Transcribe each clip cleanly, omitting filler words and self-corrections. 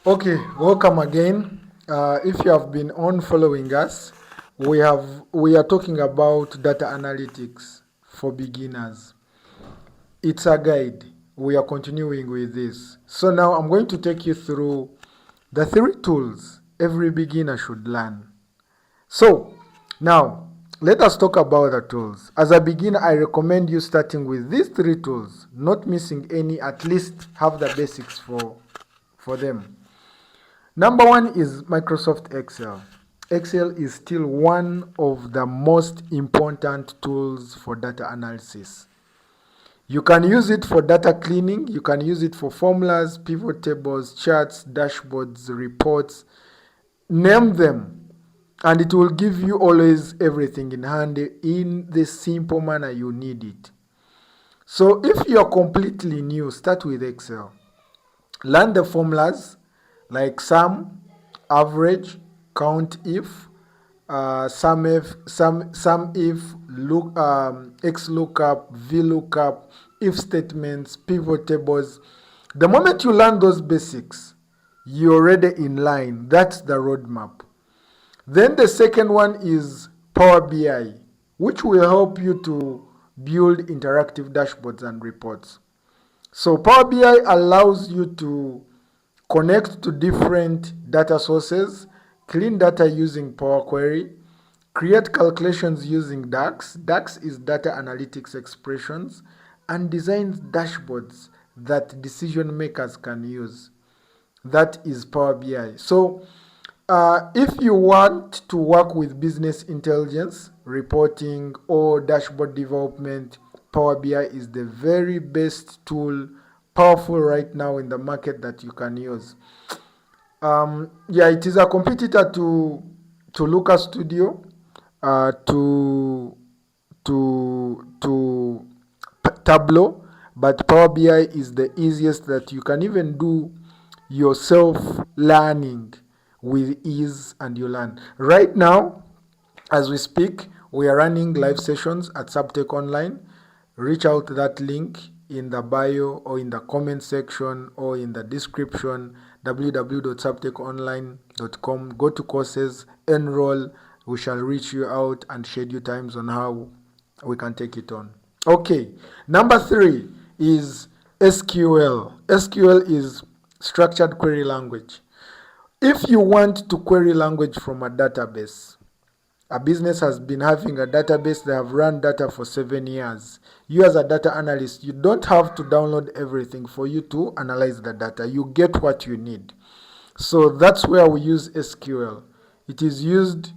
Okay, welcome again. If you have been on following us, we are talking about data analytics for beginners. It's a guide. We are continuing with this. So now I'm going to take you through the 3 tools every beginner should learn. So now let us talk about the tools. As a beginner, I recommend you starting with these 3 tools, not missing any. At least have the basics for them. Number 1 is Microsoft Excel. Excel is still one of the most important tools for data analysis. You can use it for data cleaning, you can use it for formulas, pivot tables, charts, dashboards, reports, name them, and it will give you always everything in hand in the simple manner you need it. So if you're completely new, start with Excel. Learn the formulas like sum, average, count if, sum if, X lookup, V lookup, if statements, pivot tables. The moment you learn those basics, you're already in line. That's the roadmap. Then the second one is Power BI, which will help you to build interactive dashboards and reports. So Power BI allows you to connect to different data sources, clean data using Power Query, create calculations using DAX. DAX is data analytics expressions, and design dashboards that decision makers can use. That is Power BI. So if you want to work with business intelligence, reporting, or dashboard development, Power BI is the very best tool, powerful right now in the market that you can use. It is a competitor to Looker Studio, to Tableau, but Power BI is the easiest that you can even do yourself learning with ease, and you learn. Right now, as we speak, we are running live sessions at Sabtech Online. Reach out to that link in the bio or in the comment section or in the description, www.sabtechonline.com. Go to courses, enroll. We shall reach you out and schedule times on how we can take it on. Okay, number 3 is SQL. SQL is structured query language. If you want to query language from a database, a business has been having a database, they have run data for 7 years. You as a data analyst, you don't have to download everything for you to analyze the data. You get what you need. So that's where we use SQL. It is used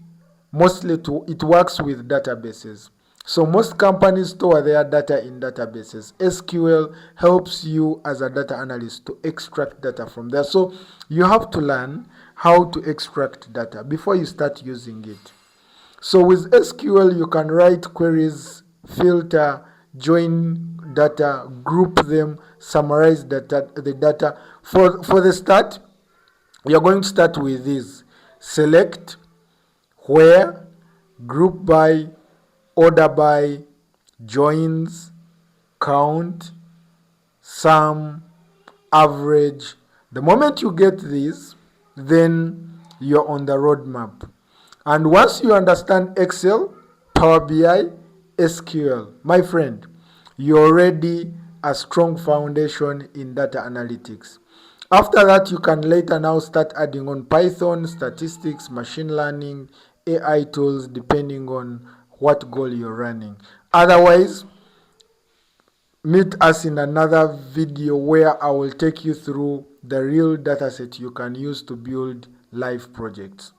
mostly it works with databases. So most companies store their data in databases. SQL helps you as a data analyst to extract data from there. So you have to learn how to extract data before you start using it. So with SQL, you can write queries, filter, join data, group them, summarize the data. For the start, you're going to start with this: select, where, group by, order by, joins, count, sum, average. The moment you get this, then you're on the roadmap. And once you understand Excel, Power BI, SQL, my friend, you're already a strong foundation in data analytics. After that, you can later now start adding on Python, statistics, machine learning, AI tools, depending on what goal you're running. Otherwise, meet us in another video where I will take you through the real dataset you can use to build live projects.